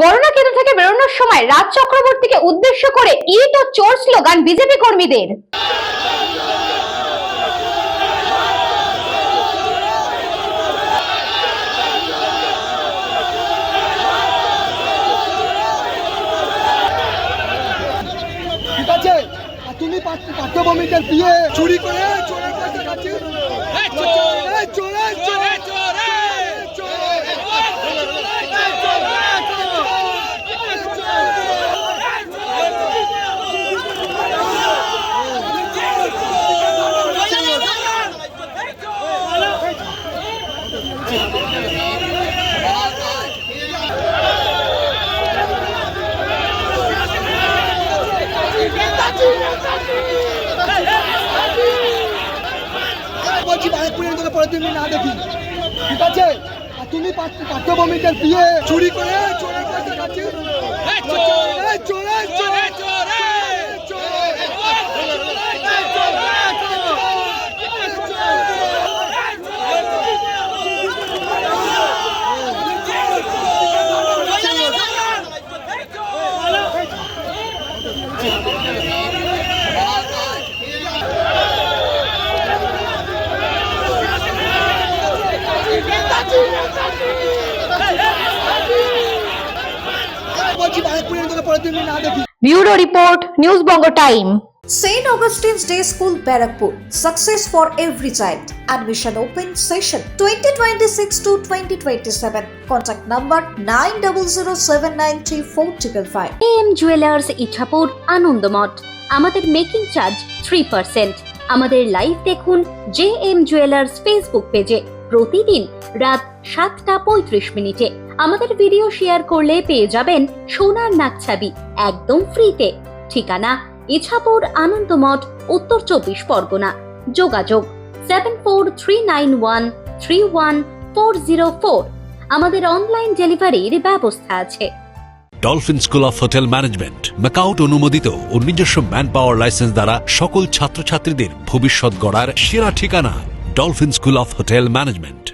গণনা কেন্দ্র থেকে বেরোনোর সময় রাজ চক্রবর্তীকে উদ্দেশ্য করে ইট ও চোর স্লোগান বিজেপি কর্মীদের। ঠিক আছে, তুমি পাঠ্যভূমিকে দিয়ে চুরি করে চোরের কাছে যাচ্ছি। বলছি ব্যারাকপুরের তোকে পরের দিন না দেখি। ঠিক আছে, আর তুমি পাঠ্যভূমিকে দিয়ে চুরি করে চোরের কাছে যাচ্ছি। Bureau report, news Banga time. St. Augustine's Day School, Barakpur. Success for every child. Admission open session 2026 to 2027. Contact number 9007934555. AM jewellers Ichapur, Anandamath. আমাদের মেকিং চার্জ 3%। আমাদের লাইভ দেখুন JM জুয়েলার্স ফেসবুক পেজে প্রতিদিন রাত 7:35 আমাদের ভিডিও শেয়ার করলে পেয়ে যাবেন সোনার নাকছাবি একদম ফ্রিতে। ঠিকানা ইছাপুর, আনন্দমঠ, উত্তর 24 পরগনা। যোগাযোগ 7439131404। আমাদের অনলাইন ডেলিভারির ব্যবস্থা আছে। Dolphin school of hotel management MAKAUT অনুমোদিত ও নিজস্ব ম্যান পাওয়ার লাইসেন্স দ্বারা সকল ছাত্রছাত্রীদের ভবিষ্যৎ গড়ার সেরা ঠিকানা dolphin school of hotel management.